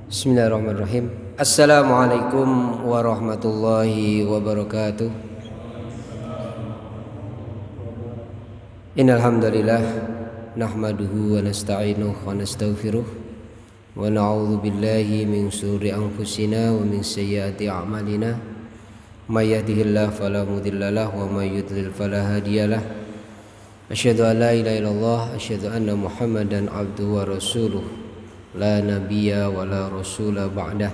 Bismillahirrahmanirrahim. Assalamualaikum warahmatullahi wabarakatuh. Innal hamdalillah nahmaduhu wa nasta'inuhu wa nastaghfiruh wa na'udzu billahi min shururi anfusina wa min sayyiati a'malina. May yahdihillahu fala mudhillalah wa may yudlil fala hadiyalah. Asyhadu an la ilaha illallah, asyhadu anna Muhammadan abduhu wa rasuluh. La nabiyya wa la rasula ba'dah.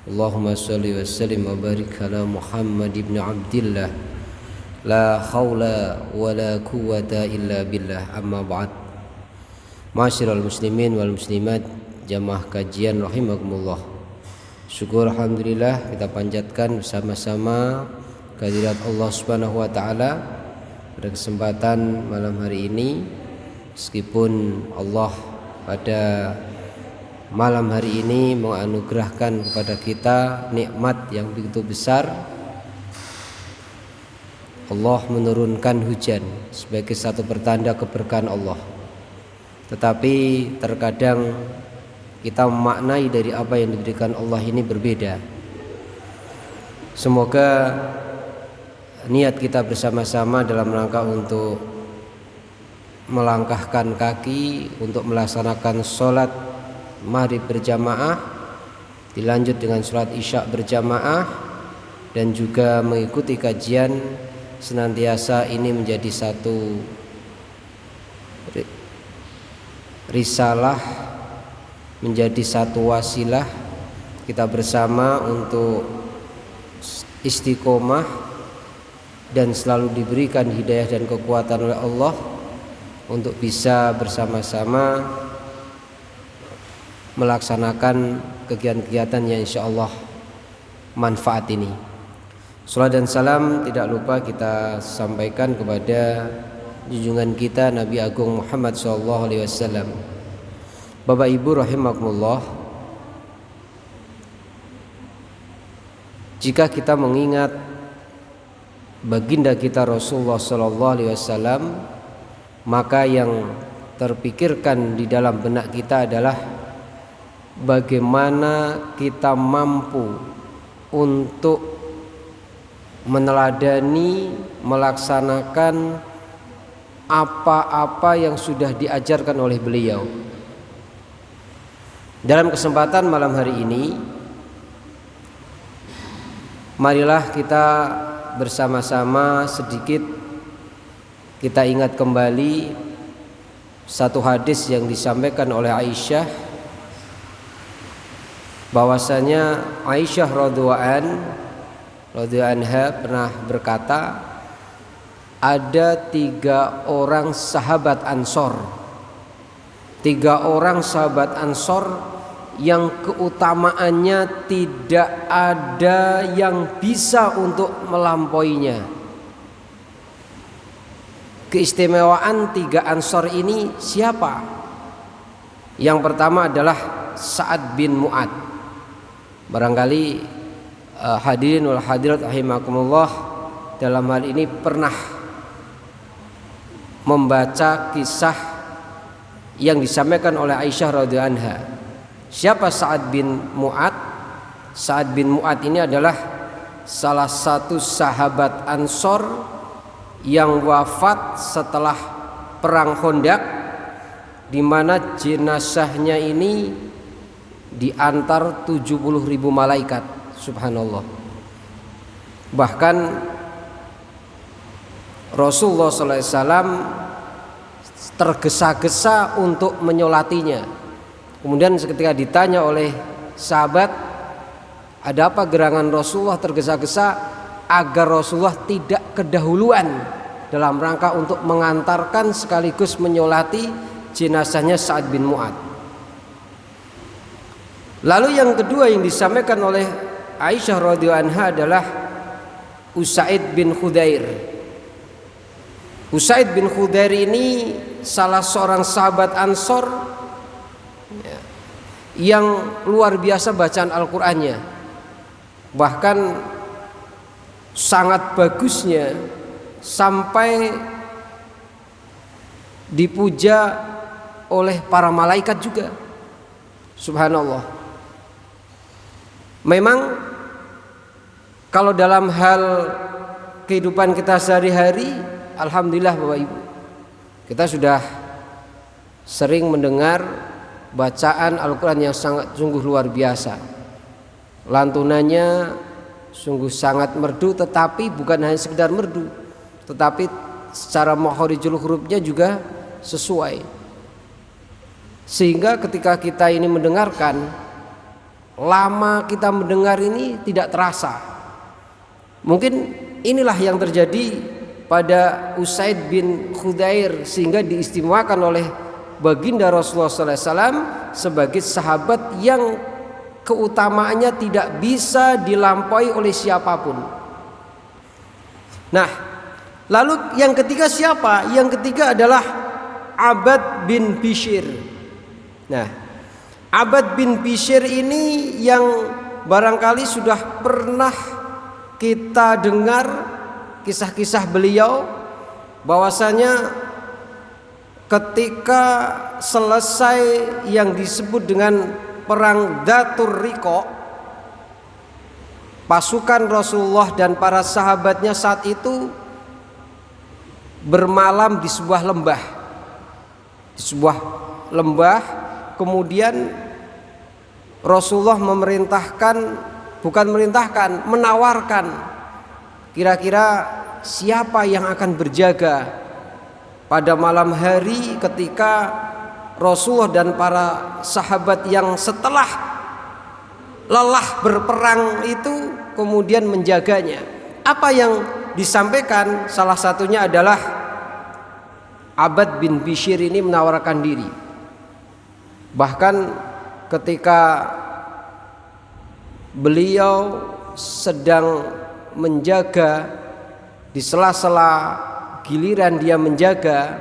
Allahumma salli wa sallim wa barik ala Muhammad ibn Abdillah. La khawla wa la quwwata illa billah. Amma ba'd. Ma'asyiral muslimin wal muslimat, jamaah kajian rahimakumullah. Syukur alhamdulillah kita panjatkan bersama-sama kehadirat Allah Subhanahu wa taala pada kesempatan malam hari ini. Meskipun Allah pada malam hari ini menganugerahkan kepada kita nikmat yang begitu besar. Allah menurunkan hujan sebagai satu pertanda keberkahan Allah. Tetapi terkadang kita memaknai dari apa yang diberikan Allah ini berbeda. Semoga niat kita bersama-sama dalam rangka untuk melangkahkan kaki untuk melaksanakan sholat maghrib berjamaah, dilanjut dengan sholat isya berjamaah, dan juga mengikuti kajian senantiasa ini menjadi satu risalah, menjadi satu wasilah kita bersama untuk istiqomah dan selalu diberikan hidayah dan kekuatan oleh Allah untuk bisa bersama-sama melaksanakan kegiatan-kegiatan yang insyaallah manfaat ini. Salam dan salam tidak lupa kita sampaikan kepada junjungan kita Nabi Agung Muhammad SAW. Bapak Ibu rahimakumullah, jika kita mengingat baginda kita Rasulullah SAW, maka yang terpikirkan di dalam benak kita adalah bagaimana kita mampu untuk meneladani, melaksanakan apa-apa yang sudah diajarkan oleh beliau. Dalam kesempatan malam hari ini, marilah kita bersama-sama sedikit kita ingat kembali satu hadis yang disampaikan oleh Aisyah, bahwasanya Aisyah radhiyallahu anha pernah berkata, ada 3 orang sahabat Ansor, 3 orang sahabat Ansor yang keutamaannya tidak ada yang bisa untuk melampauinya. Keistimewaan 3 Ansor ini siapa? Yang pertama adalah Sa'ad bin Mu'ad. Barangkali hadirin wal hadirat rahimakumullah dalam hal ini pernah membaca kisah yang disampaikan oleh Aisyah radhiyallahu anha. Siapa Sa'ad bin Mu'ad? Sa'ad bin Mu'ad ini adalah salah satu sahabat Ansor yang wafat setelah perang Khandaq, di mana jenazahnya ini diantar 70.000 malaikat. Subhanallah. Bahkan Rasulullah SAW tergesa-gesa untuk menyolatinya. Kemudian ketika ditanya oleh sahabat, ada apa gerangan Rasulullah tergesa-gesa, agar Rasulullah tidak kedahuluan dalam rangka untuk mengantarkan sekaligus menyolati jenazahnya Sa'ad bin Mu'ad. Lalu yang kedua yang disampaikan oleh Aisyah radhiyallahu anha adalah Usaid bin Khudair. Usaid bin Khudair ini salah seorang sahabat Ansor yang luar biasa bacaan Al-Qur'annya. Bahkan sangat bagusnya sampai dipuja oleh para malaikat juga. Subhanallah. Memang kalau dalam hal kehidupan kita sehari-hari, alhamdulillah Bapak Ibu, kita sudah sering mendengar bacaan Al-Quran yang sungguh luar biasa. Lantunannya sungguh sangat merdu, tetapi bukan hanya sekedar merdu, tetapi secara makharijul hurufnya juga sesuai. Sehingga ketika kita ini mendengarkan, lama kita mendengar ini tidak terasa. Mungkin inilah yang terjadi pada Usaid bin Khudair, sehingga diistimewakan oleh baginda Rasulullah SAW sebagai sahabat yang keutamaannya tidak bisa dilampaui oleh siapapun. Nah, lalu yang ketiga siapa? Yang ketiga adalah Abbad bin Bishr. Nah, Abbad bin Bishr ini yang barangkali sudah pernah kita dengar kisah-kisah beliau, bahwasanya ketika selesai yang disebut dengan perang Dzatur Riqa, pasukan Rasulullah dan para sahabatnya saat itu bermalam di sebuah lembah. Di sebuah lembah, kemudian Rasulullah menawarkan, kira-kira siapa yang akan berjaga pada malam hari ketika Rasulullah dan para sahabat yang setelah lelah berperang itu kemudian menjaganya. Apa yang disampaikan salah satunya adalah Abbad bin Bishr ini menawarkan diri. Bahkan ketika beliau sedang menjaga, di sela-sela giliran dia menjaga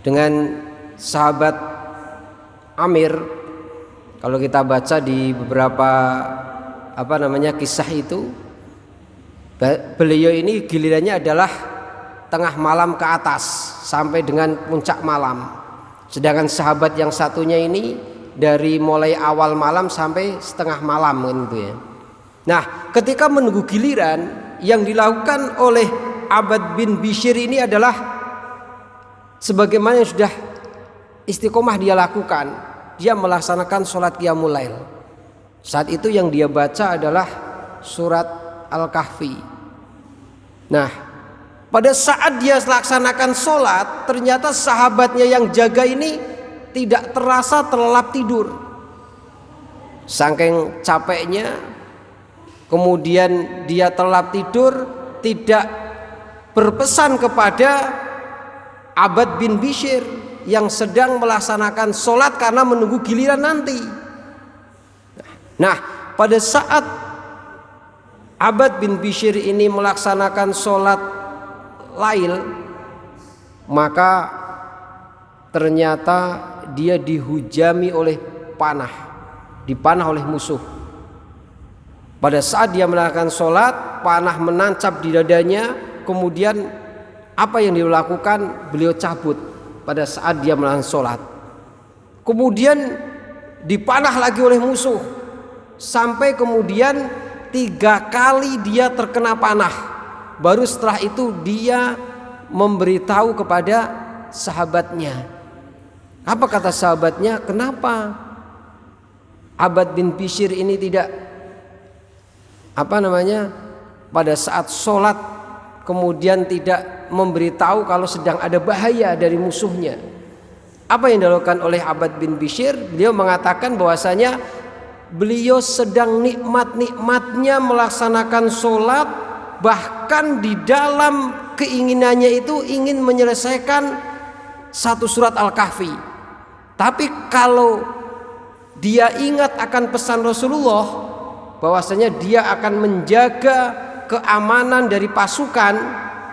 dengan sahabat Amir, kalau kita baca di beberapa kisah itu, beliau ini gilirannya adalah tengah malam ke atas sampai dengan puncak malam, sedangkan sahabat yang satunya ini dari mulai awal malam sampai setengah malam gitu ya. Nah, ketika menunggu giliran, yang dilakukan oleh Abbad bin Bishr ini adalah sebagaimana yang sudah istiqomah dia lakukan, dia melaksanakan sholat qiyamul lail. Saat itu yang dia baca adalah surat Al-Kahfi. Nah, pada saat dia laksanakan sholat, ternyata sahabatnya yang jaga ini tidak terasa terlelap tidur. Saking capeknya, kemudian dia terlelap tidur, tidak berpesan kepada Abbad bin Bishr yang sedang melaksanakan sholat karena menunggu giliran nanti. Nah, pada saat Abbad bin Bishr ini melaksanakan sholat lail, maka ternyata dia dihujami oleh panah, dipanah oleh musuh. Pada saat dia melakukan sholat, panah menancap di dadanya. Kemudian apa yang dia lakukan? Beliau cabut pada saat dia melakukan sholat. Kemudian dipanah lagi oleh musuh, sampai kemudian 3 kali dia terkena panah. Baru setelah itu dia memberitahu kepada sahabatnya. Apa kata sahabatnya? Kenapa Abbad bin Bishr ini tidak pada saat sholat kemudian tidak memberitahu kalau sedang ada bahaya dari musuhnya? Apa yang dilakukan oleh Abbad bin Bishr? Beliau mengatakan bahwasanya beliau sedang nikmat-nikmatnya melaksanakan sholat, bahkan di dalam keinginannya itu ingin menyelesaikan satu surat Al-Kahfi. Tapi kalau dia ingat akan pesan Rasulullah bahwasanya dia akan menjaga keamanan dari pasukan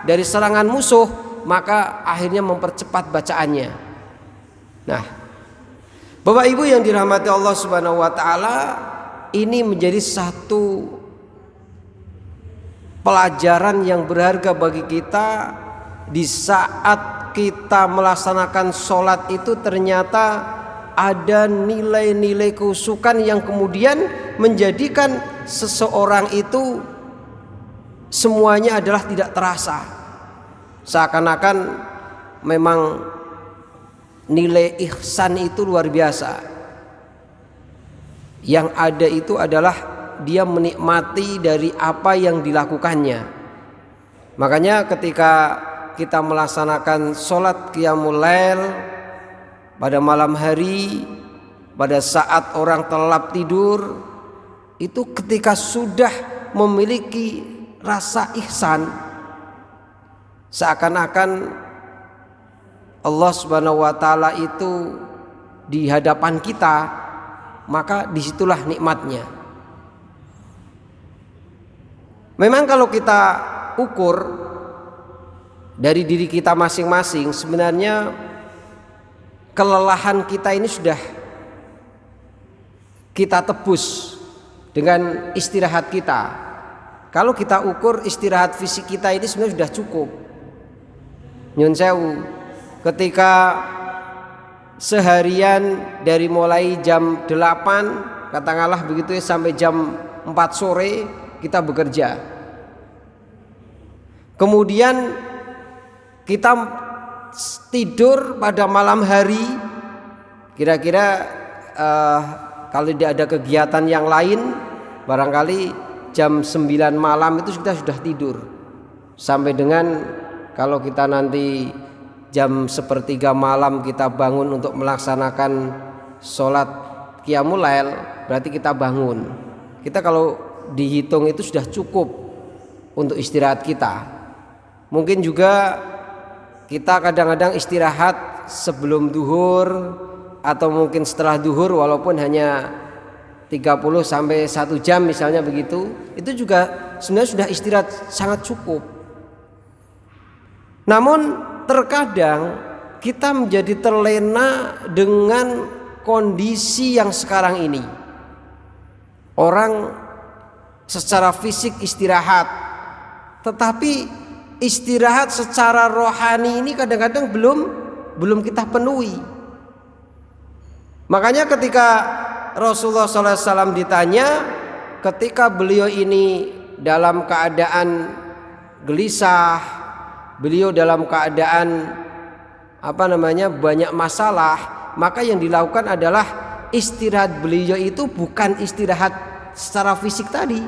dari serangan musuh, maka akhirnya mempercepat bacaannya. Nah, Bapak Ibu yang dirahmati Allah Subhanahu wa taala, ini menjadi satu pelajaran yang berharga bagi kita di saat kita melaksanakan sholat itu ternyata ada nilai-nilai keusukan yang kemudian menjadikan seseorang itu semuanya adalah tidak terasa. Seakan-akan memang nilai ihsan itu luar biasa. Yang ada itu adalah dia menikmati dari apa yang dilakukannya. Makanya ketika kita melaksanakan sholat qiyamul lail pada malam hari, pada saat orang terlelap tidur, itu ketika sudah memiliki rasa ihsan, seakan-akan Allah Subhanahu wa taala itu di hadapan kita, maka disitulah nikmatnya. Memang kalau kita ukur dari diri kita masing-masing, sebenarnya kelelahan kita ini sudah kita tebus dengan istirahat kita. Kalau kita ukur istirahat fisik kita ini sebenarnya sudah cukup. Nyun sewu, ketika seharian dari mulai jam 8 katakanlah begitu ya, sampai jam 4 sore kita bekerja. Kemudian kita tidur pada malam hari, kira-kira kalau tidak ada kegiatan yang lain, barangkali jam 9 malam itu kita sudah tidur. Sampai dengan kalau kita nanti jam 1/3 malam kita bangun untuk melaksanakan sholat qiyamul lail, berarti kita bangun. Kita kalau dihitung itu sudah cukup untuk istirahat kita. Mungkin juga kita kadang-kadang istirahat sebelum duhur atau mungkin setelah duhur, walaupun hanya 30 sampai 1 jam misalnya begitu, itu juga sebenarnya sudah istirahat sangat cukup. Namun terkadang kita menjadi terlena dengan kondisi yang sekarang ini. Orang secara fisik istirahat, tetapi istirahat secara rohani ini kadang-kadang belum kita penuhi. Makanya ketika Rasulullah SAW ditanya, ketika beliau ini dalam keadaan gelisah, beliau dalam keadaan banyak masalah, maka yang dilakukan adalah istirahat beliau itu bukan istirahat secara fisik tadi,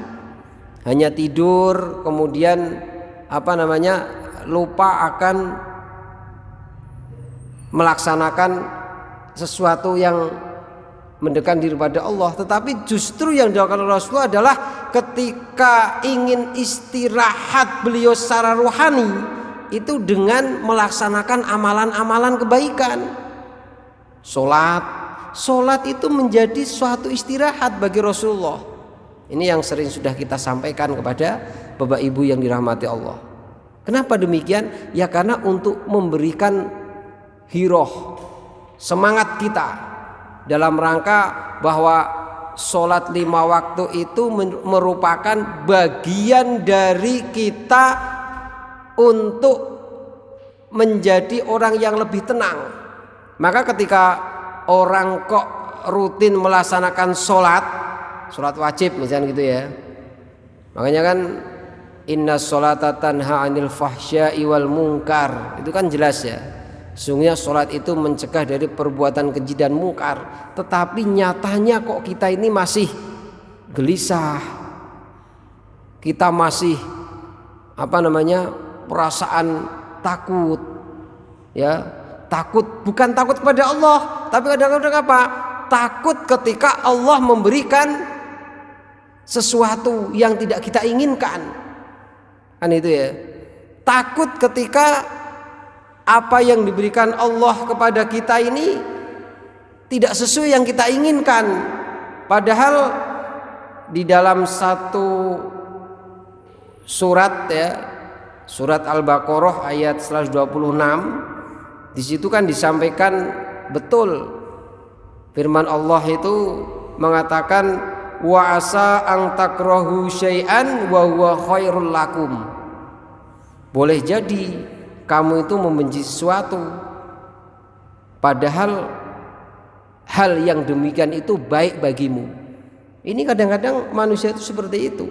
hanya tidur, kemudian lupa akan melaksanakan sesuatu yang mendekatkan diri pada Allah. Tetapi justru yang dilakukan Rasulullah adalah ketika ingin istirahat beliau secara rohani, itu dengan melaksanakan amalan-amalan kebaikan. Sholat itu menjadi suatu istirahat bagi Rasulullah. Ini yang sering sudah kita sampaikan kepada Bapak Ibu yang dirahmati Allah. Kenapa demikian? Ya karena untuk memberikan hiroh, semangat kita dalam rangka bahwa sholat 5 waktu itu merupakan bagian dari kita untuk menjadi orang yang lebih tenang. Maka ketika orang kok rutin melaksanakan sholat wajib misalnya gitu ya, makanya kan inna sholata tanha anil fahsya'i wal munkar, itu kan jelas ya. Sesungguhnya sholat itu mencegah dari perbuatan keji dan mungkar. Tetapi nyatanya kok kita ini masih gelisah, kita masih perasaan takut, ya takut, bukan takut kepada Allah, tapi kadang-kadang takut ketika Allah memberikan sesuatu yang tidak kita inginkan, kan itu ya. Takut ketika apa yang diberikan Allah kepada kita ini tidak sesuai yang kita inginkan. Padahal di dalam satu surat ya, surat Al-Baqarah ayat 126, di situ kan disampaikan betul firman Allah itu mengatakan wa asa ang takrahu syai'an wa huwa khairul lakum. Boleh jadi kamu itu membenci sesuatu, padahal hal yang demikian itu baik bagimu. Ini kadang-kadang manusia itu seperti itu.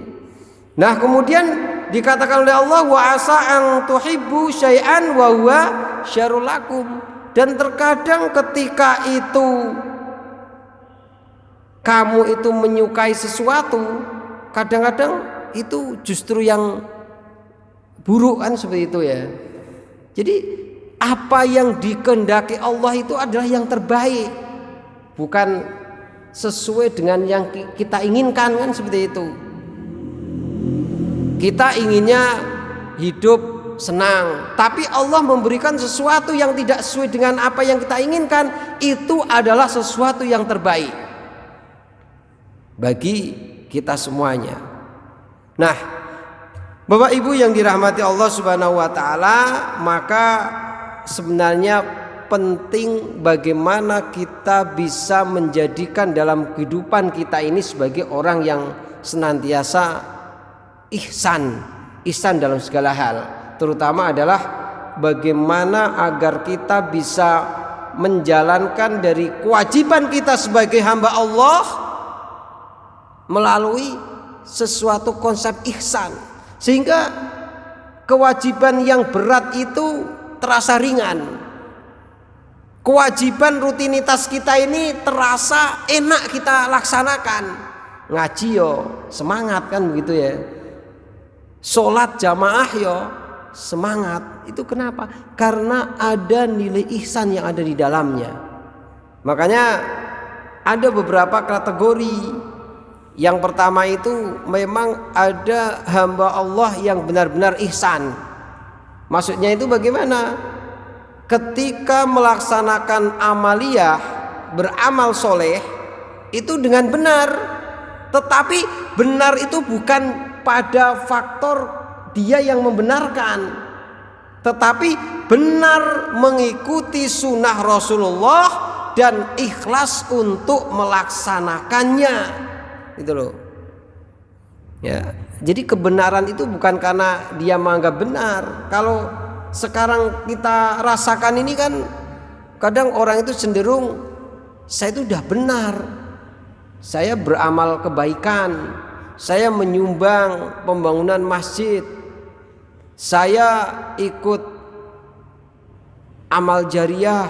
Nah, kemudian dikatakan oleh Allah, wa asa an tuhibbu syai'an wa huwa syarrul lakum. Dan terkadang ketika itu kamu itu menyukai sesuatu, kadang-kadang itu justru yang buruk kan, seperti itu ya. Jadi apa yang dikehendaki Allah itu adalah yang terbaik, bukan sesuai dengan yang kita inginkan kan, seperti itu. Kita inginnya hidup senang, tapi Allah memberikan sesuatu yang tidak sesuai dengan apa yang kita inginkan. Itu adalah sesuatu yang terbaik bagi kita semuanya. Nah, Bapak Ibu yang dirahmati Allah Subhanahu wa taala, maka sebenarnya penting bagaimana kita bisa menjadikan dalam kehidupan kita ini sebagai orang yang senantiasa ihsan dalam segala hal. Terutama adalah bagaimana agar kita bisa menjalankan dari kewajiban kita sebagai hamba Allah melalui sesuatu konsep ihsan, sehingga kewajiban yang berat itu terasa ringan. Kewajiban rutinitas kita ini terasa enak kita laksanakan. Ngaji yo semangat kan, begitu ya. Sholat jamaah yo semangat. Itu kenapa? Karena ada nilai ihsan yang ada di dalamnya. Makanya ada beberapa kategori. Yang pertama itu memang ada hamba Allah yang benar-benar ihsan. Maksudnya itu bagaimana? Ketika melaksanakan amaliyah, beramal soleh itu dengan benar. Tetapi benar itu bukan pada faktor dia yang membenarkan, tetapi benar mengikuti sunnah Rasulullah dan ikhlas untuk melaksanakannya. Itu loh ya. Jadi kebenaran itu bukan karena dia menganggap benar. Kalau sekarang kita rasakan ini kan, kadang orang itu cenderung saya itu udah benar, saya beramal kebaikan, saya menyumbang pembangunan masjid, saya ikut amal jariah,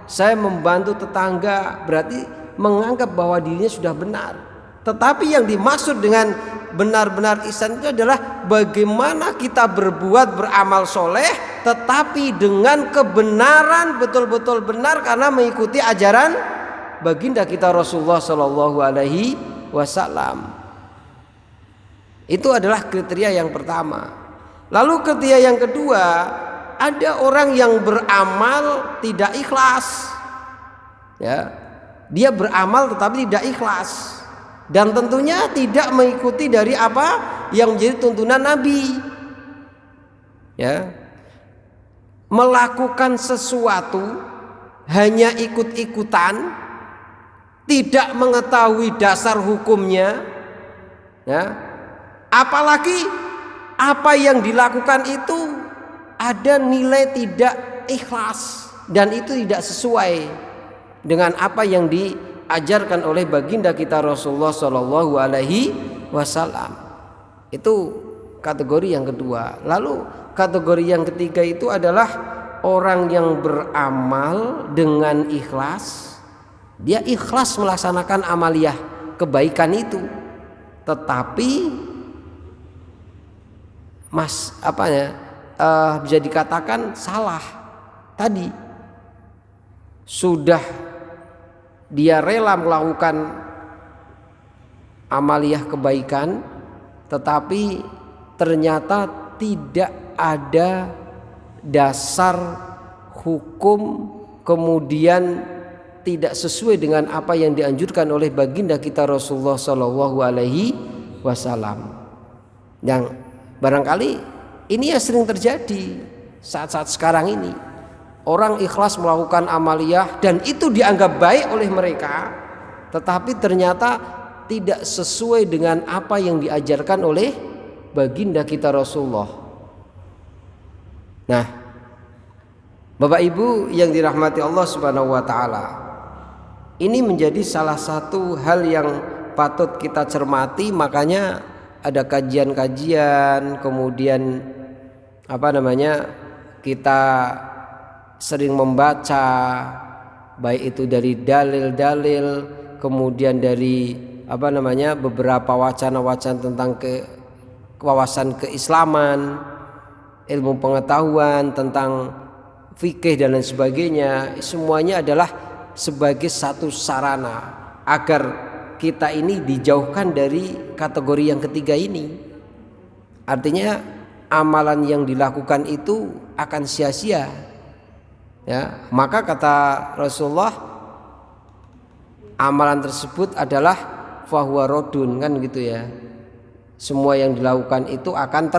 saya membantu tetangga, berarti menganggap bahwa dirinya sudah benar. Tetapi yang dimaksud dengan benar-benar ihsan itu adalah bagaimana kita berbuat, beramal soleh, tetapi dengan kebenaran, betul-betul benar karena mengikuti ajaran baginda kita Rasulullah Shallallahu Alaihi Wasallam. Itu adalah kriteria yang pertama. Lalu kriteria yang kedua, ada orang yang beramal tidak ikhlas. Ya, dia beramal tetapi tidak ikhlas. Dan tentunya tidak mengikuti dari apa yang menjadi tuntunan Nabi. Ya. Melakukan sesuatu hanya ikut-ikutan, tidak mengetahui dasar hukumnya. Ya. Apalagi apa yang dilakukan itu ada nilai tidak ikhlas dan itu tidak sesuai dengan apa yang diajarkan oleh baginda kita Rasulullah Shallallahu Alaihi Wasallam. Itu kategori yang kedua. Lalu kategori yang ketiga itu adalah orang yang beramal dengan ikhlas. Dia ikhlas melaksanakan amaliyah kebaikan itu, tetapi bisa dikatakan salah tadi. Sudah dia rela melakukan amaliyah kebaikan, tetapi ternyata tidak ada dasar hukum, kemudian tidak sesuai dengan apa yang dianjurkan oleh baginda kita Rasulullah Shallallahu Alaihi Wasallam. Yang barangkali ini yang sering terjadi saat-saat sekarang ini. Orang ikhlas melakukan amaliyah dan itu dianggap baik oleh mereka, tetapi ternyata tidak sesuai dengan apa yang diajarkan oleh baginda kita Rasulullah. Nah, Bapak Ibu yang dirahmati Allah Subhanahu wa taala, Ini menjadi salah satu hal yang patut kita cermati. Makanya ada kajian-kajian, kemudian kita sering membaca, baik itu dari dalil-dalil, kemudian dari beberapa wacana-wacana tentang wawasan keislaman, ilmu pengetahuan tentang fikih dan lain sebagainya. Semuanya adalah sebagai satu sarana agar kita ini dijauhkan dari kategori yang ketiga ini. Artinya amalan yang dilakukan itu akan sia-sia. Ya, maka kata Rasulullah, amalan tersebut adalah fahuwa rodun, kan gitu ya. Semua yang dilakukan itu akan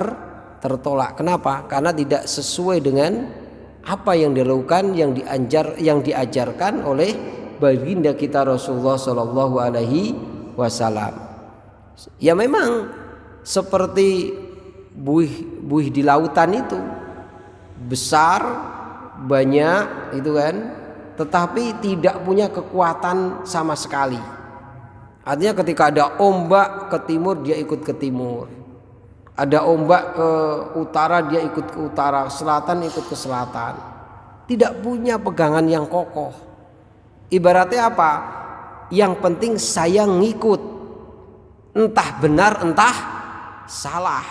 tertolak. Kenapa? Karena tidak sesuai dengan apa yang dilakukan, yang diajarkan oleh baginda kita Rasulullah Shallallahu Alaihi Wasallam. Ya memang seperti buih di lautan itu besar, banyak, itu kan, tetapi tidak punya kekuatan sama sekali. Artinya ketika ada ombak ke timur, dia ikut ke timur. Ada ombak ke utara, dia ikut ke utara, selatan ikut ke selatan. Tidak punya pegangan yang kokoh. Ibaratnya apa? Yang penting saya ngikut, entah benar entah salah.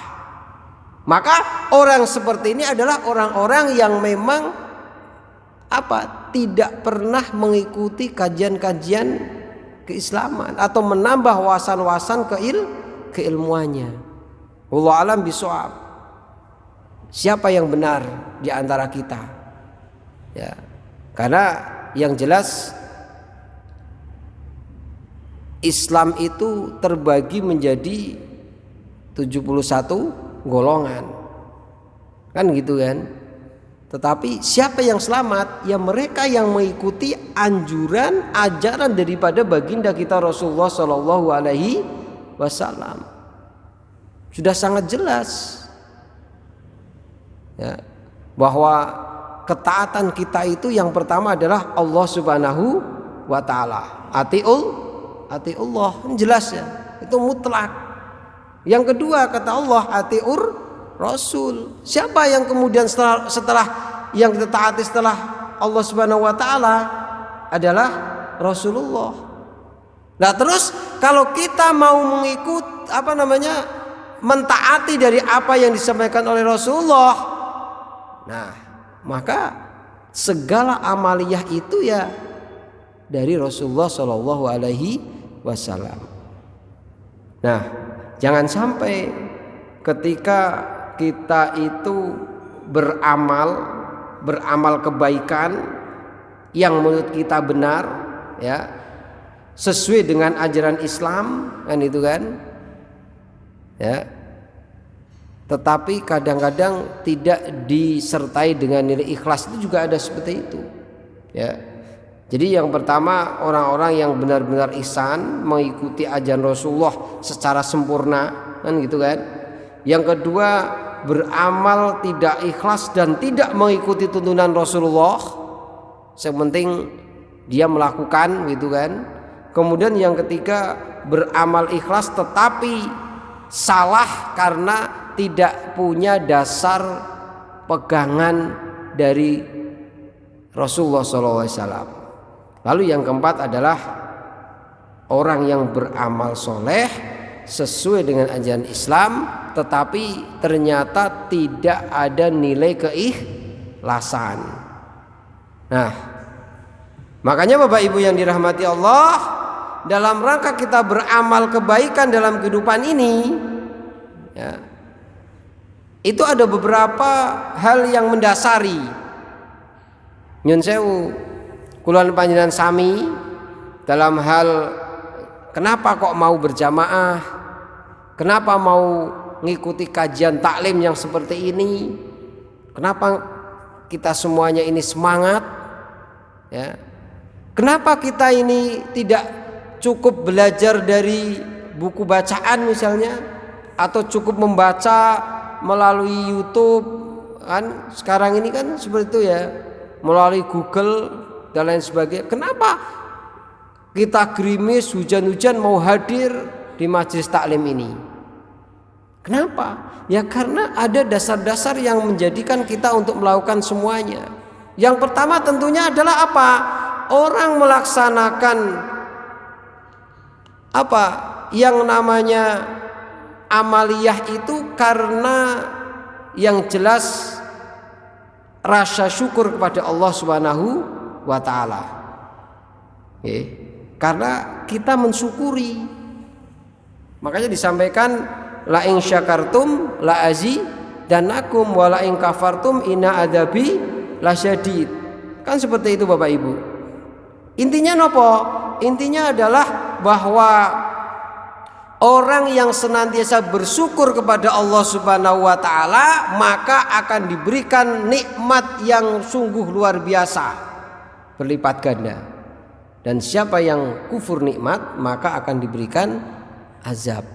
Maka orang seperti ini adalah orang-orang yang memang tidak pernah mengikuti kajian-kajian keislaman atau menambah wawasan-wawasan keilmuannya. Wallahu a'lam bishawab. Siapa yang benar di antara kita? Ya. Karena yang jelas Islam itu terbagi menjadi 71 golongan. Kan gitu kan? Tetapi siapa yang selamat? Ya mereka yang mengikuti anjuran, ajaran daripada baginda kita Rasulullah Shallallahu Alaihi Wasallam. Sudah sangat jelas ya, bahwa ketaatan kita itu yang pertama adalah Allah Subhanahu wa Ta'ala. Atiullah, jelas ya, itu mutlak. Yang kedua kata Allah, atiur Rasul. Siapa yang kemudian setelah yang kita taati setelah Allah Subhanahu wa Ta'ala adalah Rasulullah. Nah terus kalau kita mau mengikut mentaati dari apa yang disampaikan oleh Rasulullah, nah maka segala amaliyah itu ya dari Rasulullah Shallallahu Alaihi Wasallam. Nah jangan sampai ketika kita itu beramal kebaikan yang menurut kita benar, ya sesuai dengan ajaran Islam, kan itu kan. Ya. Tetapi kadang-kadang tidak disertai dengan nilai ikhlas, itu juga ada seperti itu. Ya. Jadi yang pertama orang-orang yang benar-benar ihsan mengikuti ajaran Rasulullah secara sempurna, kan gitu kan. Yang kedua beramal tidak ikhlas dan tidak mengikuti tuntunan Rasulullah. Yang penting dia melakukan, gitu kan. Kemudian yang ketiga beramal ikhlas tetapi salah karena tidak punya dasar pegangan dari Rasulullah SAW. Lalu yang keempat adalah orang yang beramal soleh sesuai dengan ajaran Islam, tetapi ternyata tidak ada nilai keikhlasan. Nah, makanya Bapak Ibu yang dirahmati Allah, dalam rangka kita beramal kebaikan dalam kehidupan ini, ya, itu ada beberapa hal yang mendasari. Nyun sewu, kula panjenengan sami dalam hal kenapa kok mau berjamaah, kenapa mau ngikuti kajian taklim yang seperti ini, kenapa kita semuanya ini semangat, ya, kenapa kita ini tidak cukup belajar dari buku bacaan misalnya, atau cukup membaca melalui YouTube, kan sekarang ini kan seperti itu ya, melalui Google dan lain sebagainya. Kenapa kita gerimis, hujan-hujan mau hadir di majelis taklim ini. Kenapa? Ya karena ada dasar-dasar yang menjadikan kita untuk melakukan semuanya. Yang pertama tentunya adalah apa? Orang melaksanakan apa yang namanya amaliyah itu karena yang jelas rasa syukur kepada Allah Subhanahu wa taala. Karena kita mensyukuri. Makanya disampaikan la in syakartum la azidanakum wa la in kafartum inna adzabi lasyadid. Kan seperti itu Bapak Ibu. Intinya nopo? Intinya adalah bahwa orang yang senantiasa bersyukur kepada Allah Subhanahu wa taala maka akan diberikan nikmat yang sungguh luar biasa berlipat ganda. Dan siapa yang kufur nikmat maka akan diberikan azab.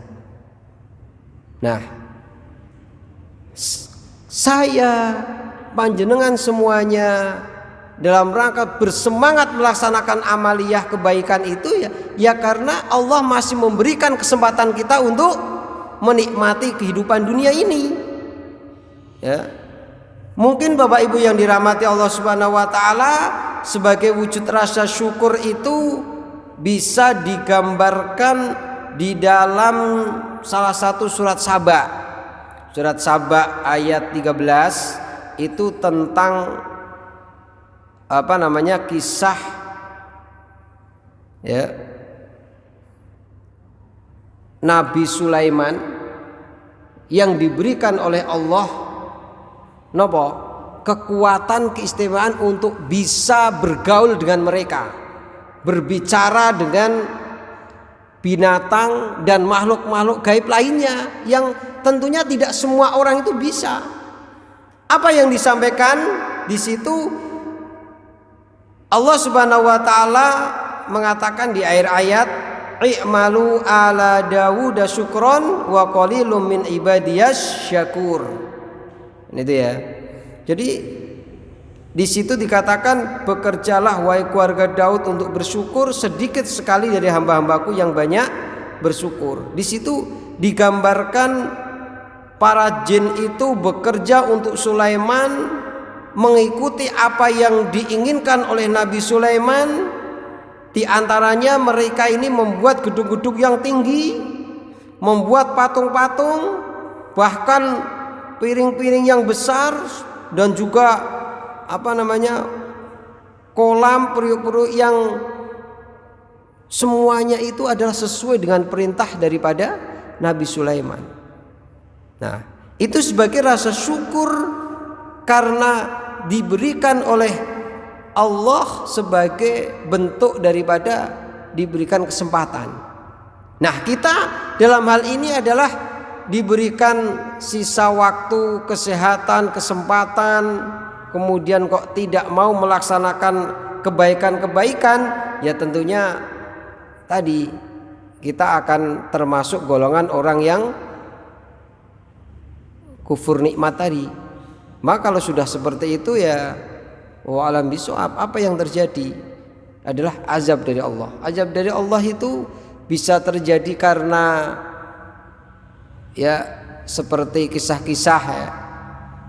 Nah, saya panjenengan semuanya dalam rangka bersemangat melaksanakan amaliyah kebaikan itu ya karena Allah masih memberikan kesempatan kita untuk menikmati kehidupan dunia ini. Ya. Mungkin Bapak Ibu yang dirahmati Allah Subhanahu wa taala, sebagai wujud rasa syukur itu bisa digambarkan di dalam salah satu surat Saba. Surat Saba ayat 13 itu tentang kisah ya Nabi Sulaiman yang diberikan oleh Allah kekuatan keistimewaan untuk bisa bergaul dengan mereka, berbicara dengan binatang dan makhluk-makhluk gaib lainnya yang tentunya tidak semua orang itu bisa. Apa yang disampaikan di situ? Allah Subhanahu wa taala mengatakan di akhir ayat, "I'malu ala Dawud syukron wa qalilum min ibadiyas syakur." Itu ya. Jadi di situ dikatakan, bekerjalah wahai keluarga Daud untuk bersyukur, sedikit sekali dari hamba-hambaku yang banyak bersyukur. Di situ digambarkan para jin itu bekerja untuk Sulaiman, mengikuti apa yang diinginkan oleh Nabi Sulaiman. Di antaranya mereka ini membuat gedung-gedung yang tinggi, membuat patung-patung, bahkan piring-piring yang besar, dan juga kolam periuk-periuk yang semuanya itu adalah sesuai dengan perintah daripada Nabi Sulaiman. Nah, itu sebagai rasa syukur karena diberikan oleh Allah sebagai bentuk daripada diberikan kesempatan. Nah, kita dalam hal ini adalah diberikan sisa waktu, kesehatan, kesempatan, kemudian kok tidak mau melaksanakan kebaikan-kebaikan, ya tentunya tadi kita akan termasuk golongan orang yang kufur nikmat tadi. Maka kalau sudah seperti itu ya wa'alam bishawab, apa yang terjadi adalah azab dari Allah. Azab dari Allah itu bisa terjadi karena ya seperti kisah-kisah ya,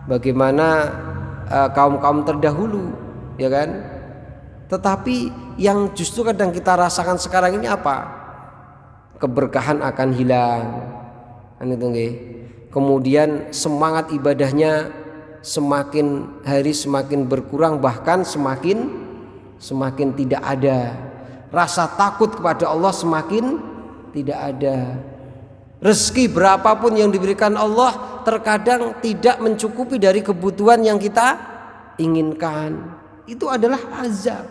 bagaimana kaum-kaum terdahulu, ya kan. Tetapi yang justru kadang kita rasakan sekarang ini apa? Keberkahan akan hilang, kan itu nggih. Kemudian semangat ibadahnya semakin hari semakin berkurang, bahkan semakin tidak ada. Rasa takut kepada Allah semakin tidak ada. Rezeki berapapun yang diberikan Allah terkadang tidak mencukupi dari kebutuhan yang kita inginkan. Itu adalah azab.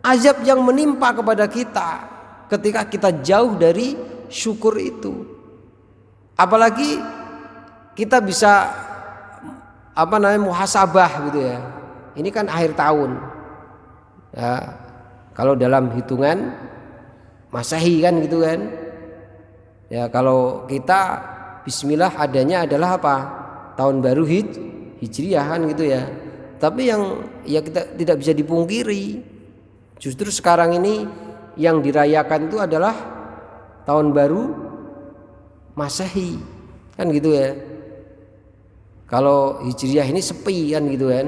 Azab yang menimpa kepada kita ketika kita jauh dari syukur itu. Apalagi kita bisa muhasabah gitu ya. Ini kan akhir tahun. Ya, kalau dalam hitungan Masehi kan gitu kan. Ya, kalau kita bismillah adanya adalah apa? Tahun baru Hijriah kan gitu ya. Tapi yang ya kita tidak bisa dipungkiri, justru sekarang ini yang dirayakan itu adalah tahun baru Masehi, kan gitu ya. Kalau Hijriah ini sepi kan gitu kan.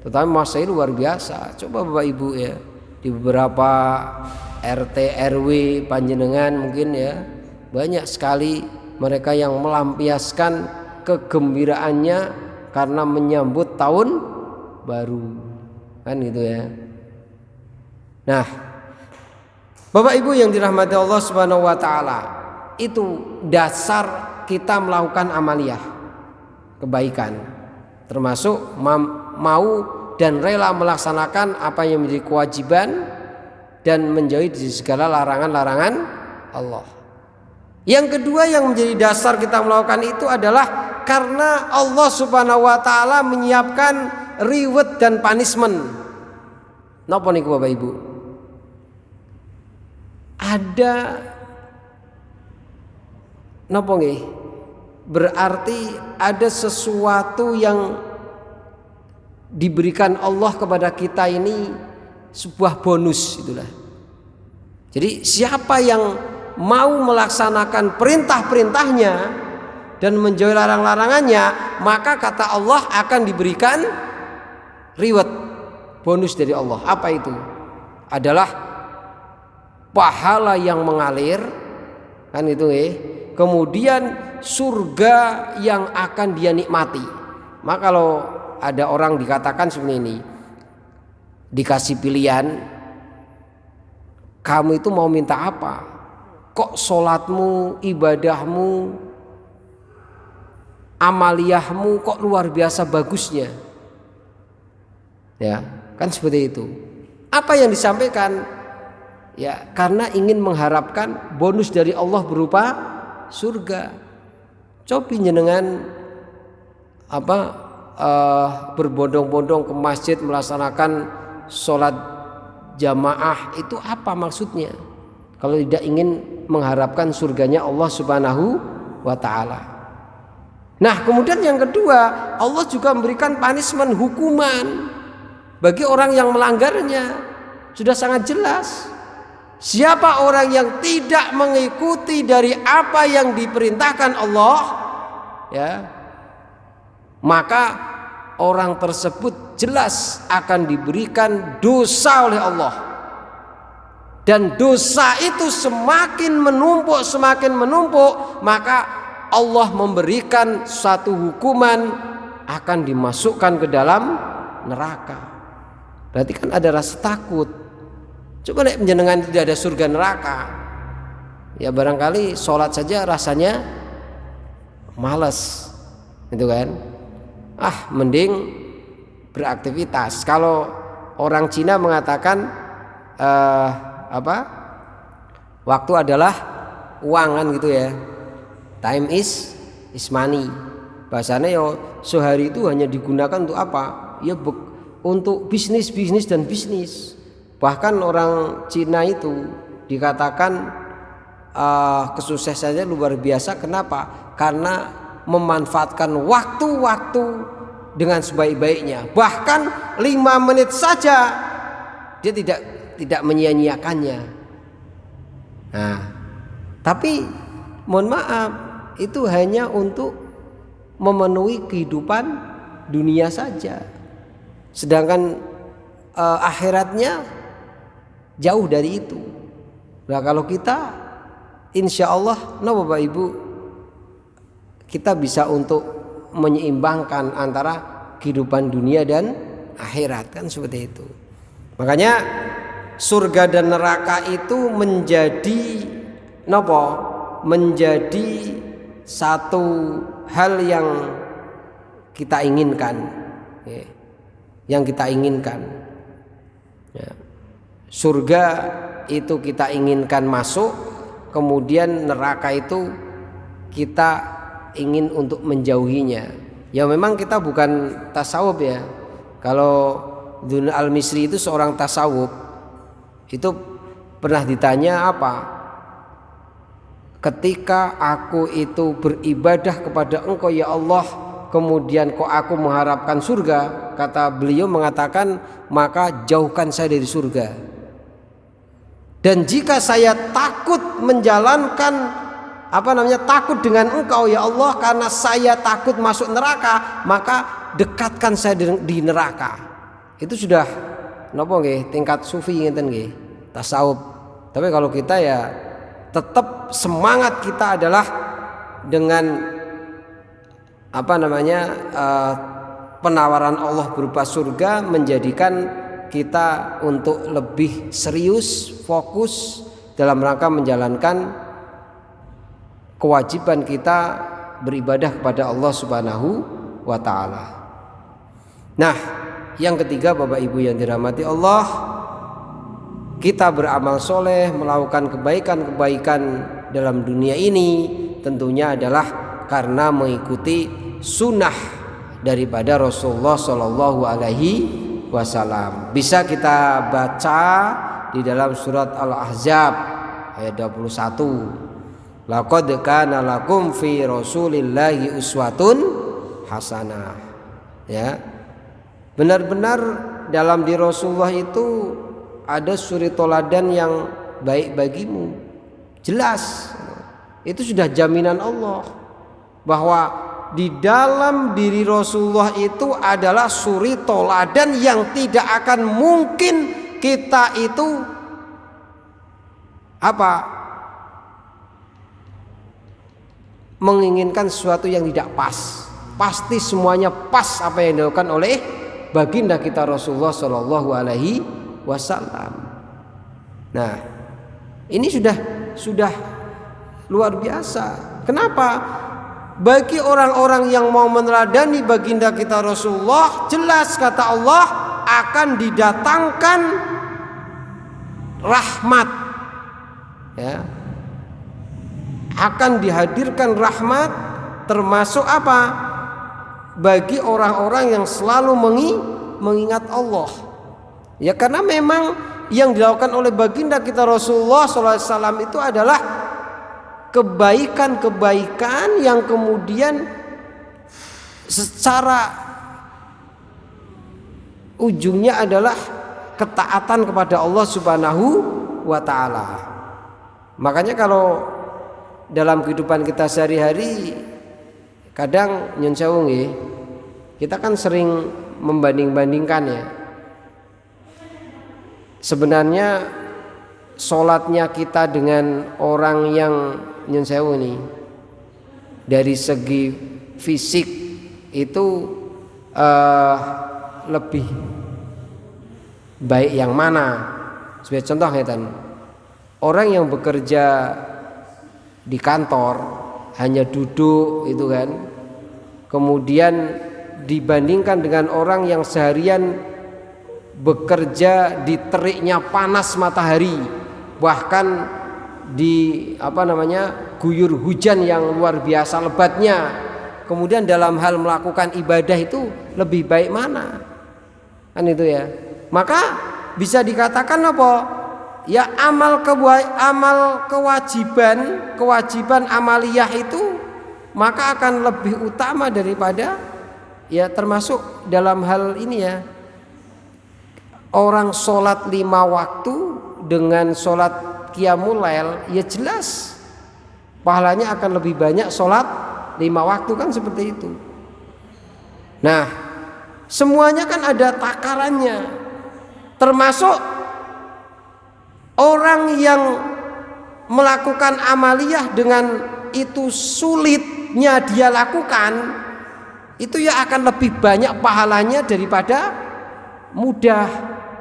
Tetapi Masehi luar biasa. Coba Bapak Ibu ya, di beberapa RT RW panjenengan mungkin ya, banyak sekali mereka yang melampiaskan kegembiraannya karena menyambut tahun baru, kan gitu ya. Nah, Bapak Ibu yang dirahmati Allah Subhanahu wa taala, itu dasar kita melakukan amaliyah kebaikan, termasuk mau dan rela melaksanakan apa yang menjadi kewajiban dan menjauhi dari segala larangan-larangan Allah. Yang kedua yang menjadi dasar kita melakukan itu adalah karena Allah Subhanahu wa taala menyiapkan reward dan punishment. Napa niku Bapak Ibu? Ada napa nggih? Berarti ada sesuatu yang diberikan Allah kepada kita ini sebuah bonus itulah. Jadi siapa yang mau melaksanakan perintah-perintahnya dan menjauhi larang-larangannya, maka kata Allah akan diberikan reward, bonus dari Allah. Apa itu? Adalah pahala yang mengalir, kan itu kemudian surga yang akan dia nikmati. Maka kalau ada orang dikatakan seperti ini, dikasih pilihan, kamu itu mau minta apa? Kok sholatmu, ibadahmu, amaliyahmu kok luar biasa bagusnya? Ya, kan seperti itu. Apa yang disampaikan? Ya, karena ingin mengharapkan bonus dari Allah berupa surga. Cobi jenengan berbondong-bondong ke masjid melaksanakan sholat jamaah, itu apa maksudnya? Kalau tidak ingin mengharapkan surganya Allah Subhanahu wa taala. Nah, kemudian yang kedua, Allah juga memberikan punishment, hukuman bagi orang yang melanggarnya. Sudah sangat jelas. Siapa orang yang tidak mengikuti dari apa yang diperintahkan Allah, ya, maka orang tersebut jelas akan diberikan dosa oleh Allah. Dan dosa itu semakin menumpuk, maka Allah memberikan satu hukuman, akan dimasukkan ke dalam neraka. Berarti kan ada rasa takut. Coba nek penjenengan tidak ada surga neraka, ya barangkali sholat saja rasanya malas, gitu kan? Mending beraktivitas. Kalau orang Cina mengatakan waktu adalah uang, kan gitu ya. Time is money. Bahasanya sehari itu hanya digunakan untuk apa? Ya untuk bisnis dan bisnis. Bahkan orang Cina itu dikatakan kesuksesannya luar biasa. Kenapa? Karena memanfaatkan waktu-waktu dengan sebaik-baiknya. Bahkan 5 menit saja dia tidak menyia-nyiakannya. Nah, tapi mohon maaf, itu hanya untuk memenuhi kehidupan dunia saja. Sedangkan akhiratnya jauh dari itu. Nah, kalau kita insya Allah, Bapak Ibu, kita bisa untuk menyeimbangkan antara kehidupan dunia dan akhirat, kan seperti itu. Makanya surga dan neraka itu menjadi satu hal yang kita inginkan, ya. Surga itu kita inginkan masuk, kemudian neraka itu kita ingin untuk menjauhinya. Ya memang kita bukan tasawuf ya. Kalau Dun Al-Misri itu seorang tasawuf, itu pernah ditanya ketika aku itu beribadah kepada Engkau ya Allah, kemudian kok aku mengharapkan surga, kata beliau mengatakan, maka jauhkan saya dari surga. Dan jika saya takut menjalankan takut dengan Engkau ya Allah, karena saya takut masuk neraka, maka dekatkan saya di neraka. Itu sudah napa nggih, tingkat sufi ngeten nggih, tasawuf. Tapi kalau kita ya tetap semangat kita adalah dengan penawaran Allah berupa surga, menjadikan kita untuk lebih serius, fokus dalam rangka menjalankan kewajiban kita beribadah kepada Allah Subhanahu wa ta'ala. Nah, yang ketiga Bapak Ibu yang dirahmati Allah, kita beramal soleh, melakukan kebaikan-kebaikan dalam dunia ini tentunya adalah karena mengikuti sunnah daripada Rasulullah Shallallahu Alaihi Wasallam. Bisa kita baca di dalam surat Al-Ahzab ayat 21. Laqad kana lakum fi Rasulillahi uswatun hasanah. Ya. Benar-benar dalam diri Rasulullah itu ada suri toladan yang baik bagimu. Jelas. Itu sudah jaminan Allah bahwa di dalam diri Rasulullah itu adalah suri toladan yang tidak akan mungkin kita itu menginginkan sesuatu yang tidak pas. Pasti semuanya pas apa yang dilakukan oleh baginda kita Rasulullah Shallallahu Alaihi Wasallam. Nah, ini sudah luar biasa. Kenapa? Bagi orang-orang yang mau meneladani baginda kita Rasulullah, jelas kata Allah akan didatangkan rahmat. Ya. Akan dihadirkan rahmat, termasuk apa? Bagi orang-orang yang selalu mengingat Allah. Ya, karena memang yang dilakukan oleh baginda kita Rasulullah SAW itu adalah kebaikan-kebaikan yang kemudian secara ujungnya adalah ketaatan kepada Allah Subhanahu wa ta'ala. Makanya kalau dalam kehidupan kita sehari-hari kadang nyun sewu nggih, kita kan sering membanding-bandingkan ya. Sebenarnya sholatnya kita dengan orang yang nyun sewu nih, dari segi fisik itu lebih baik yang mana? Sebagai contoh ya, orang yang bekerja di kantor hanya duduk itu kan, kemudian dibandingkan dengan orang yang seharian bekerja di teriknya panas matahari, bahkan di guyur hujan yang luar biasa lebatnya, kemudian dalam hal melakukan ibadah itu lebih baik mana? Kan itu ya. Maka bisa dikatakan apa? Ya, amal kewajiban amaliyah itu maka akan lebih utama daripada, ya termasuk dalam hal ini ya, orang sholat 5 waktu dengan sholat qiyamul lail, ya jelas pahalanya akan lebih banyak sholat 5 waktu, kan seperti itu. Nah, semuanya kan ada takarannya, termasuk orang yang melakukan amaliyah dengan itu sulitnya dia lakukan, itu ya akan lebih banyak pahalanya daripada mudah.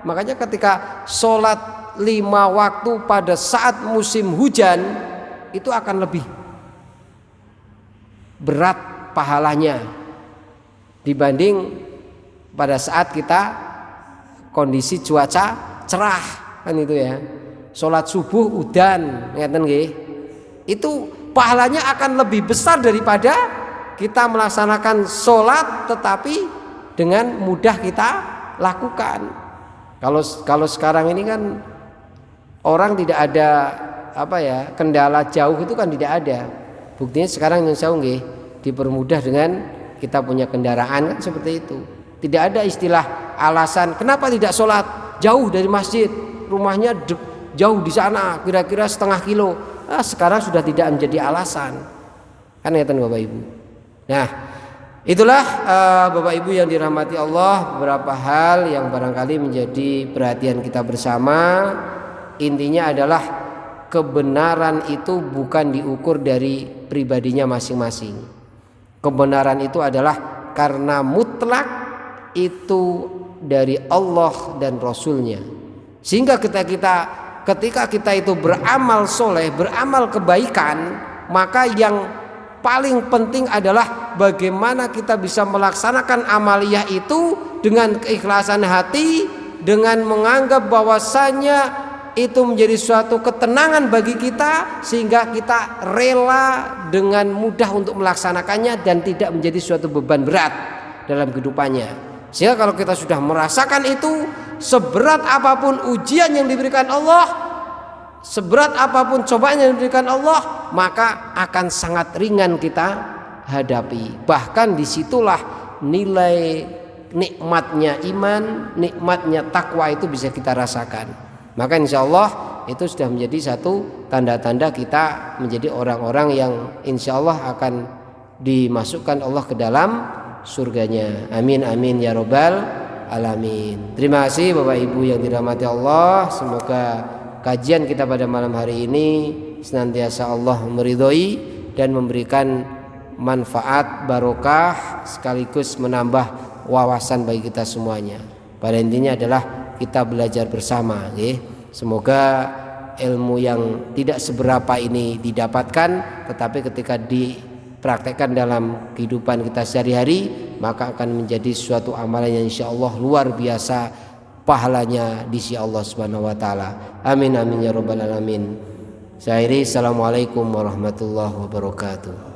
Makanya ketika sholat 5 waktu pada saat musim hujan itu akan lebih berat pahalanya dibanding pada saat kita kondisi cuaca cerah, kan itu ya. Sholat subuh udan, ngeten nggih, itu pahalanya akan lebih besar daripada kita melaksanakan sholat tetapi dengan mudah kita lakukan. Kalau sekarang ini kan orang tidak ada kendala jauh itu kan tidak ada. Buktinya sekarang yang jauh nggih dipermudah dengan kita punya kendaraan, kan seperti itu. Tidak ada istilah alasan kenapa tidak sholat jauh dari masjid, rumahnya jauh di sana, kira-kira setengah kilo. Sekarang sudah tidak menjadi alasan. Kan ngeten Bapak Ibu. Nah, itulah Bapak Ibu yang dirahmati Allah, beberapa hal yang barangkali menjadi perhatian kita bersama. Intinya adalah kebenaran itu bukan diukur dari pribadinya masing-masing. Kebenaran itu adalah karena mutlak itu dari Allah dan Rasulnya. Sehingga ketika kita itu beramal soleh, beramal kebaikan, maka yang paling penting adalah bagaimana kita bisa melaksanakan amaliyah itu dengan keikhlasan hati, dengan menganggap bahwasanya itu menjadi suatu ketenangan bagi kita, sehingga kita rela dengan mudah untuk melaksanakannya dan tidak menjadi suatu beban berat dalam kehidupannya. Sehingga kalau kita sudah merasakan itu, seberat apapun ujian yang diberikan Allah, seberat apapun cobaan yang diberikan Allah, maka akan sangat ringan kita hadapi. Bahkan disitulah nilai nikmatnya iman, nikmatnya takwa itu bisa kita rasakan. Maka insya Allah itu sudah menjadi satu tanda-tanda kita menjadi orang-orang yang insya Allah akan dimasukkan Allah ke dalam surganya. Amin amin ya robbal alamin. Terima kasih Bapak Ibu yang dirahmati Allah. Semoga kajian kita pada malam hari ini senantiasa Allah meridhoi dan memberikan manfaat barokah sekaligus menambah wawasan bagi kita semuanya. Pada intinya adalah kita belajar bersama, ya. Semoga ilmu yang tidak seberapa ini didapatkan, tetapi ketika dipraktekkan dalam kehidupan kita sehari-hari, maka akan menjadi suatu amalan yang insya Allah luar biasa pahalanya di sisi Allah Subhanahu wa taala. Amin amin ya rabbal alamin. Saya akhiri, assalamualaikum warahmatullahi wabarakatuh.